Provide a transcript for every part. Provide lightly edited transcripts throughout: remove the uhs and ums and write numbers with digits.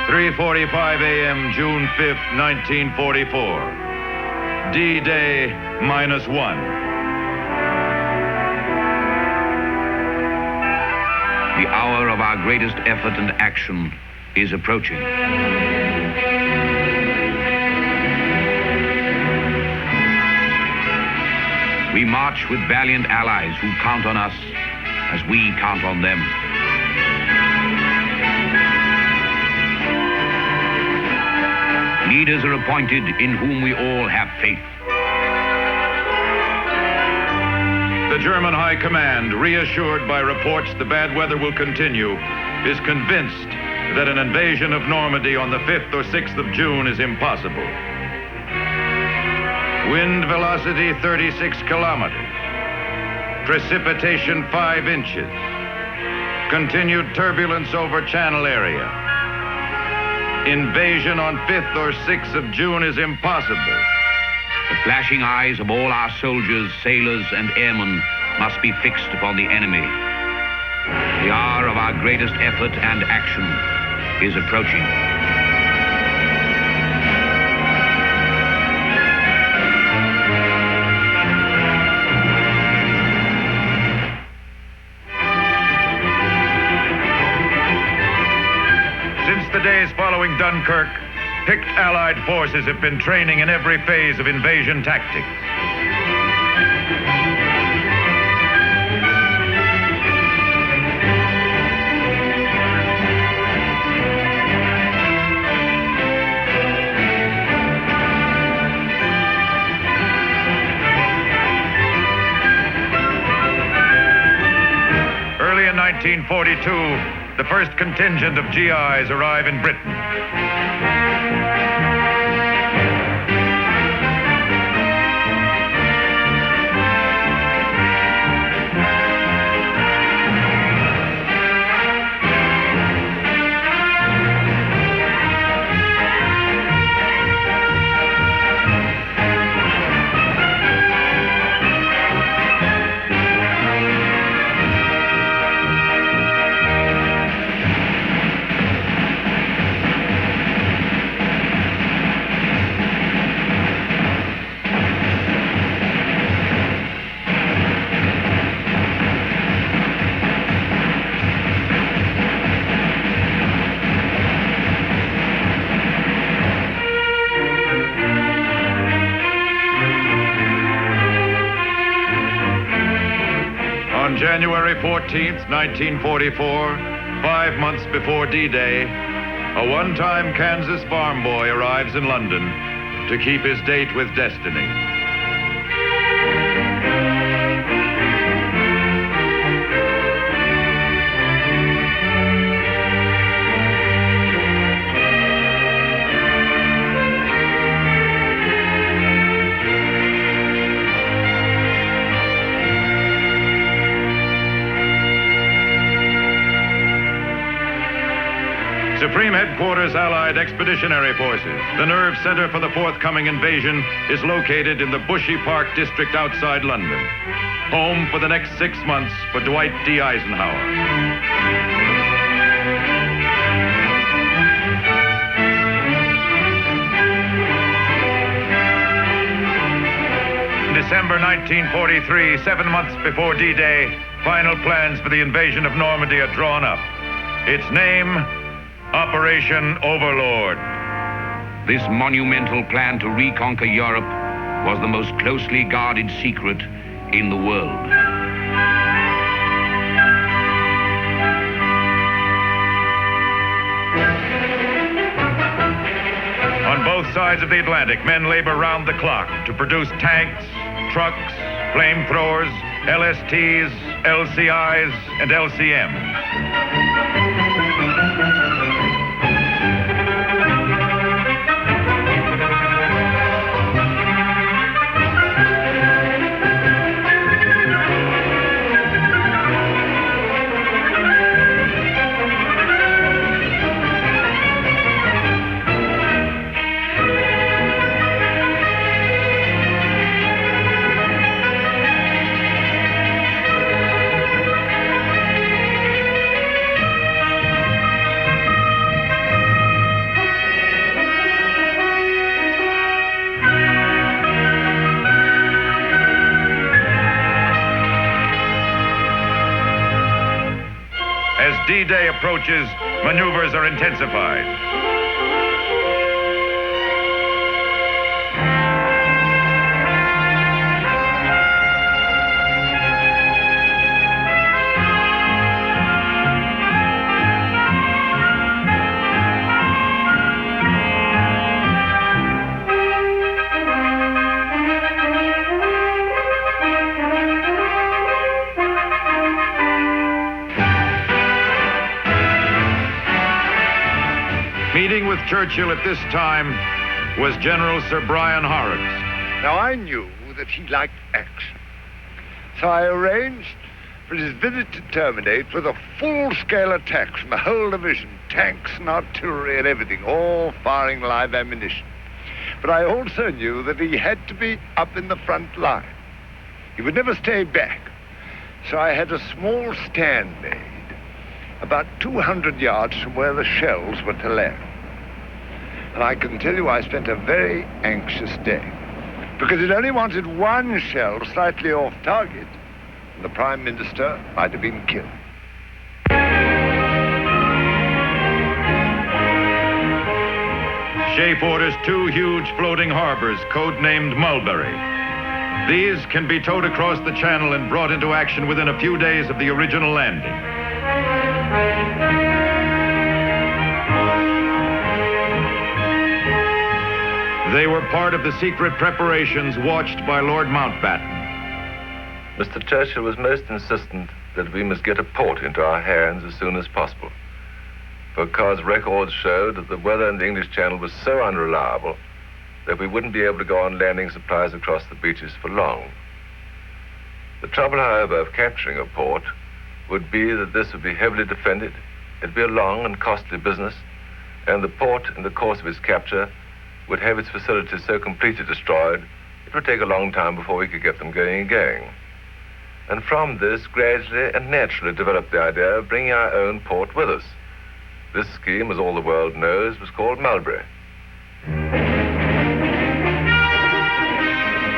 3:45 a.m., June 5th, 1944. D-Day -1. The hour of our greatest effort and action is approaching. We march with valiant allies who count on us as we count on them. Leaders are appointed in whom we all have faith. The German High Command, reassured by reports the bad weather will continue, is convinced that an invasion of Normandy on the 5th or 6th of June is impossible. Wind velocity 36 kilometers. Precipitation 5 inches. Continued turbulence over Channel area. Invasion on 5th or 6th of June is impossible. The flashing eyes of all our soldiers, sailors, and airmen must be fixed upon the enemy. The hour of our greatest effort and action is approaching. Since the days following Dunkirk, picked Allied forces have been training in every phase of invasion tactics. Early in 1942, the first contingent of GIs arrive in Britain. On January 14th, 1944, 5 months before D-Day, a one-time Kansas farm boy arrives in London to keep his date with destiny. Supreme Headquarters Allied Expeditionary Forces. The nerve center for the forthcoming invasion is located in the Bushy Park district outside London. Home for the next 6 months for Dwight D. Eisenhower. December 1943, 7 months before D-Day, final plans for the invasion of Normandy are drawn up. Its name, Operation Overlord. This monumental plan to reconquer Europe was the most closely guarded secret in the world. On both sides of the Atlantic, men labor round the clock to produce tanks, trucks, flamethrowers, LSTs, LCIs, and LCMs. D-Day approaches, maneuvers are intensified. Meeting with Churchill at this time was General Sir Brian Horrocks. Now, I knew that he liked action, so I arranged for his visit to terminate with a full-scale attack from the whole division, tanks and artillery and everything, all firing live ammunition. But I also knew that he had to be up in the front line. He would never stay back. So I had a small stand made about 200 yards from where the shells were to land. And I can tell you I spent a very anxious day, because it only wanted one shell slightly off target, and the Prime Minister might have been killed. Shape orders 2 huge floating harbors, codenamed Mulberry. These can be towed across the channel and brought into action within a few days of the original landing. They were part of the secret preparations watched by Lord Mountbatten. Mr. Churchill was most insistent that we must get a port into our hands as soon as possible, because records showed that the weather in the English Channel was so unreliable that we wouldn't be able to go on landing supplies across the beaches for long. The trouble, however, of capturing a port would be that this would be heavily defended, it'd be a long and costly business, and the port, in the course of its capture, would have its facilities so completely destroyed, it would take a long time before we could get them going again. And from this, gradually and naturally developed the idea of bringing our own port with us. This scheme, as all the world knows, was called Mulberry.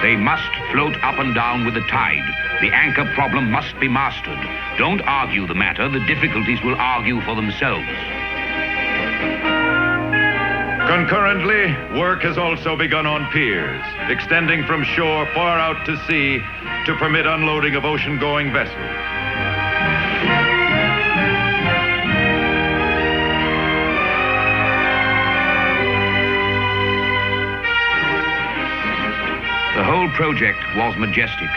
They must float up and down with the tide. The anchor problem must be mastered. Don't argue the matter. The difficulties will argue for themselves. Concurrently, work has also begun on piers, extending from shore far out to sea to permit unloading of ocean-going vessels. The whole project was majestic.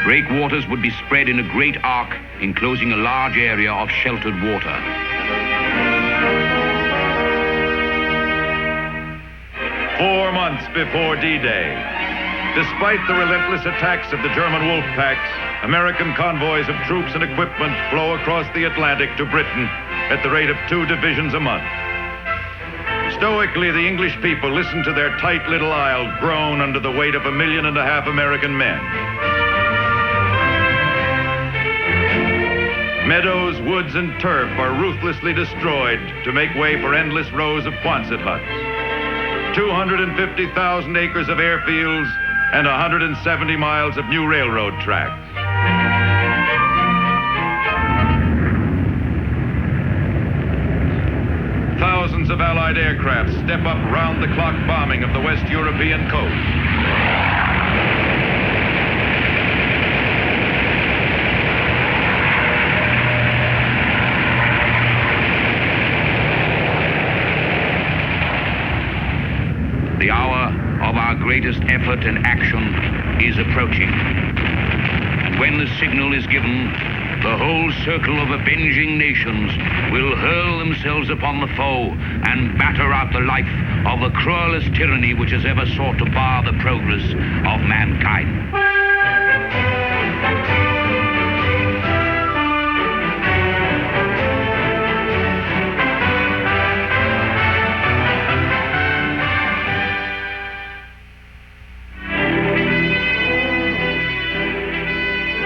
Breakwaters would be spread in a great arc, enclosing a large area of sheltered water. "4 months before D-Day, despite the relentless attacks of the German wolf packs, American convoys of troops and equipment flow across the Atlantic to Britain at the rate of 2 divisions a month. Stoically, the English people listen to their tight little isle groan under the weight of 1.5 million American men. Meadows, woods, and turf are ruthlessly destroyed to make way for endless rows of Quonset huts. 250,000 acres of airfields and 170 miles of new railroad tracks. Thousands of Allied aircraft step up round-the-clock bombing of the West European coast. The hour of our greatest effort and action is approaching. And when the signal is given, the whole circle of avenging nations will hurl themselves upon the foe and batter out the life of the cruelest tyranny which has ever sought to bar the progress of mankind.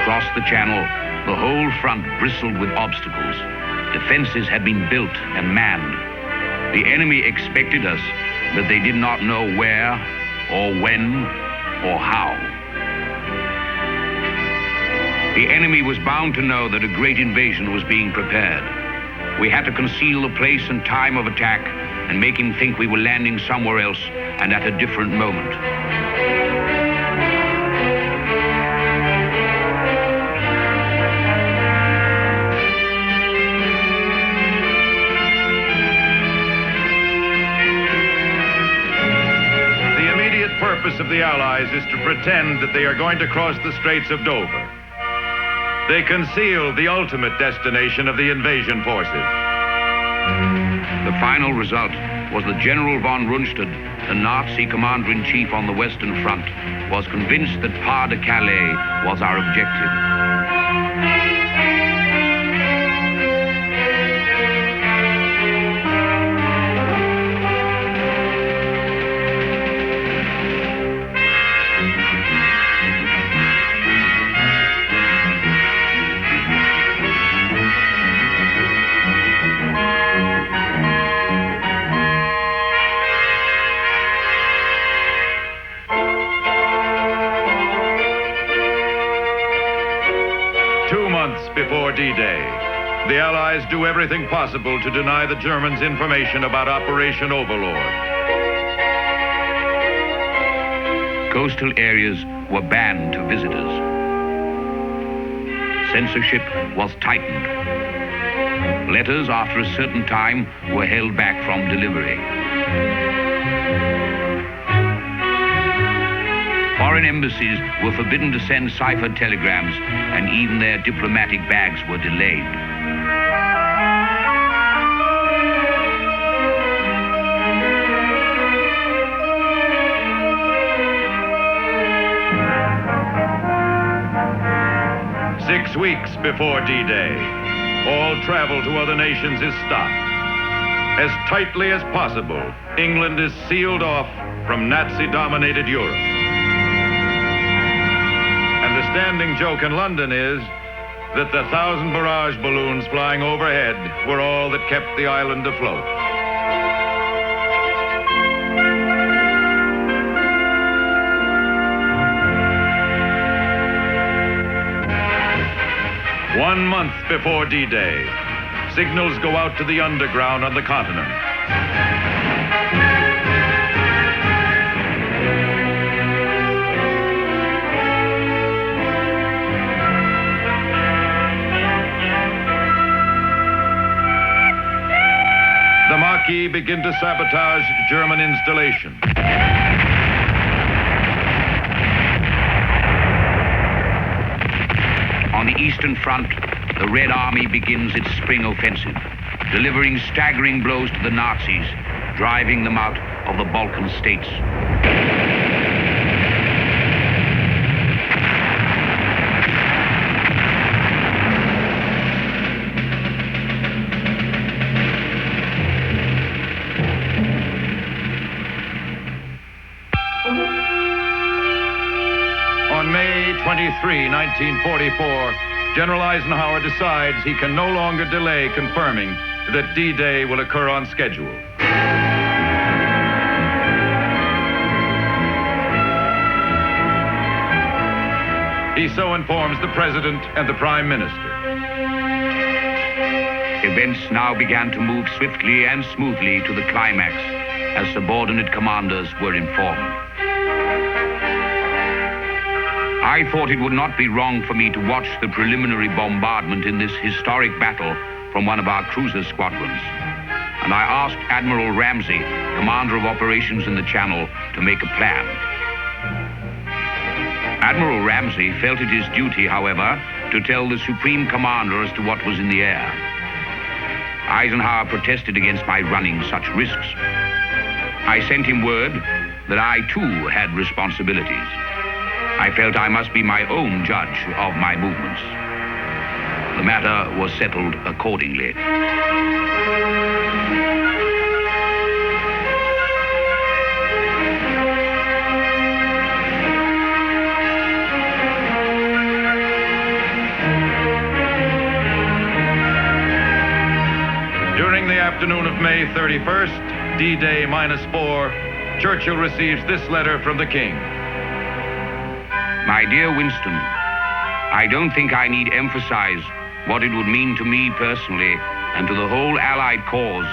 Across the channel, the whole front bristled with obstacles. Defenses had been built and manned. The enemy expected us, but they did not know where, or when, or how. The enemy was bound to know that a great invasion was being prepared. We had to conceal the place and time of attack and make him think we were landing somewhere else and at a different moment. The immediate purpose of the Allies is to pretend that they are going to cross the Straits of Dover. They conceal the ultimate destination of the invasion forces. The final result was that General von Rundstedt, the Nazi commander-in-chief on the Western Front, was convinced that Pas de Calais was our objective. 2 months before D-Day, the Allies do everything possible to deny the Germans information about Operation Overlord. Coastal areas were banned to visitors. Censorship was tightened. Letters, after a certain time, were held back from delivery. Foreign embassies were forbidden to send ciphered telegrams, and even their diplomatic bags were delayed. Six weeks before D-Day, all travel to other nations is stopped. As tightly as possible, England is sealed off from Nazi-dominated Europe. And the standing joke in London is that the 1,000 barrage balloons flying overhead were all that kept the island afloat. One month before D-Day, signals go out to the underground on the continent. The Maquis begin to sabotage German installations. On the Eastern Front, the Red Army begins its spring offensive, delivering staggering blows to the Nazis, driving them out of the Balkan states. On May 23, 1944, General Eisenhower decides he can no longer delay confirming that D-Day will occur on schedule. He so informs the President and the Prime Minister. Events now began to move swiftly and smoothly to the climax as subordinate commanders were informed. I thought it would not be wrong for me to watch the preliminary bombardment in this historic battle from one of our cruiser squadrons. And I asked Admiral Ramsey, commander of operations in the Channel, to make a plan. Admiral Ramsey felt it his duty, however, to tell the Supreme Commander as to what was in the air. Eisenhower protested against my running such risks. I sent him word that I, too, had responsibilities. I felt I must be my own judge of my movements. The matter was settled accordingly. During the afternoon of May 31st, D-Day -4, Churchill receives this letter from the King. My dear Winston, I don't think I need emphasize what it would mean to me personally and to the whole Allied cause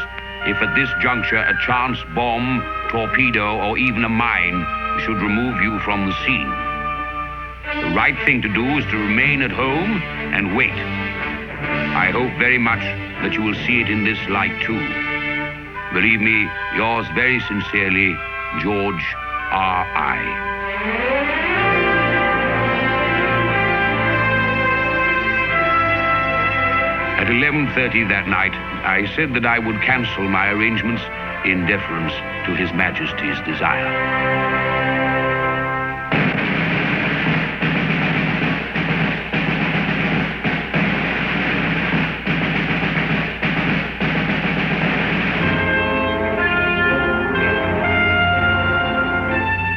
if at this juncture a chance bomb, torpedo, or even a mine should remove you from the scene. The right thing to do is to remain at home and wait. I hope very much that you will see it in this light too. Believe me, yours very sincerely, George R.I. At 11:30 that night, I said that I would cancel my arrangements in deference to His Majesty's desire.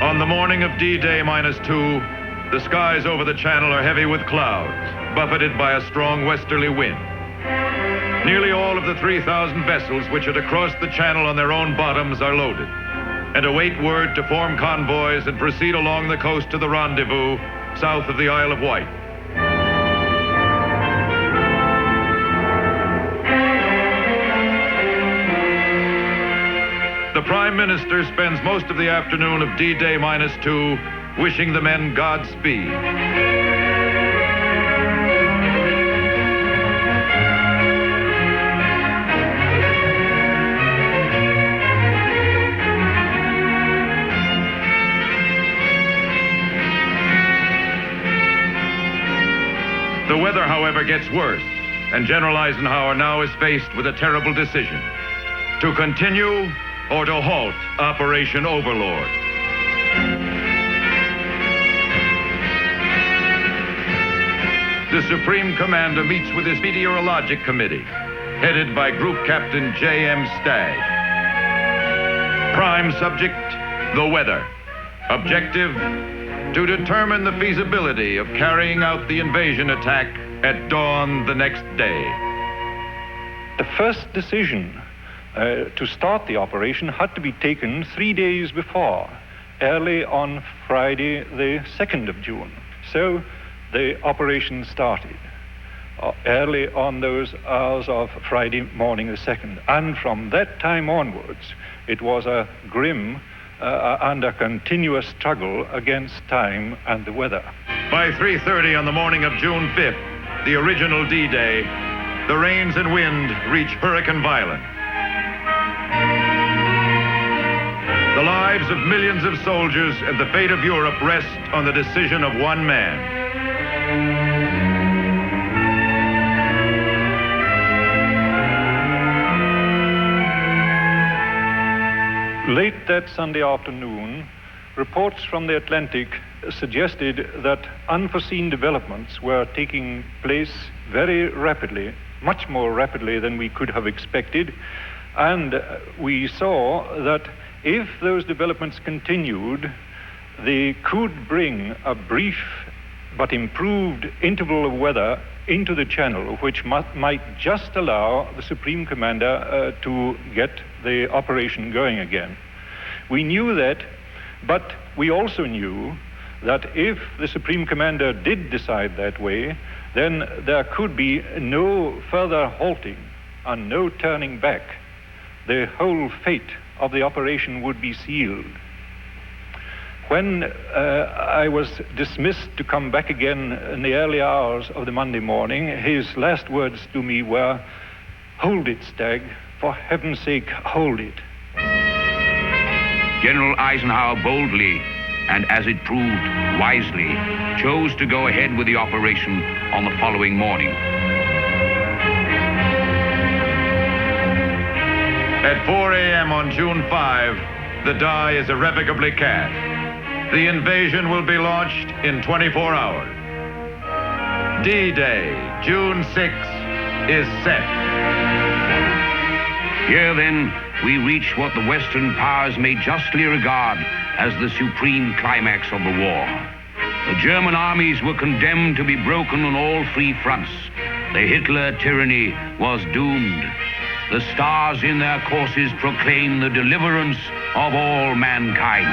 On the morning of D-Day -2, the skies over the channel are heavy with clouds, buffeted by a strong westerly wind. Nearly all of the 3,000 vessels which are to cross the channel on their own bottoms are loaded and await word to form convoys and proceed along the coast to the rendezvous south of the Isle of Wight. The Prime Minister spends most of the afternoon of D-Day -2 wishing the men Godspeed. The weather, however, gets worse, and General Eisenhower now is faced with a terrible decision: to continue or to halt Operation Overlord. The Supreme Commander meets with his meteorologic committee, headed by Group Captain J.M. Stagg. Prime subject, the weather. Objective, to determine the feasibility of carrying out the invasion attack at dawn the next day. The first decision to start the operation had to be taken 3 days before, early on Friday, the 2nd of June. So the operation started early on those hours of Friday morning the 2nd. And from that time onwards, it was a grim and a continuous struggle against time and the weather. By 3:30 on the morning of June 5th, the original D-Day, the rains and wind reach hurricane violence. The lives of millions of soldiers and the fate of Europe rest on the decision of one man. Late that Sunday afternoon, reports from the Atlantic suggested that unforeseen developments were taking place very rapidly, much more rapidly than we could have expected, and we saw that if those developments continued, they could bring a brief but improved interval of weather into the channel, which might just allow the Supreme Commander to get the operation going again. We knew that, but we also knew that if the Supreme Commander did decide that way, then there could be no further halting and no turning back. The whole fate of the operation would be sealed. When I was dismissed to come back again in the early hours of the Monday morning, his last words to me were, "Hold it, Stagg. For heaven's sake, hold it." General Eisenhower boldly, and as it proved, wisely, chose to go ahead with the operation on the following morning. At 4 a.m. on June 5, the die is irrevocably cast. The invasion will be launched in 24 hours. D-Day, June 6, is set. Here, then, we reach what the Western powers may justly regard as the supreme climax of the war. The German armies were condemned to be broken on all three fronts. The Hitler tyranny was doomed. The stars in their courses proclaim the deliverance of all mankind.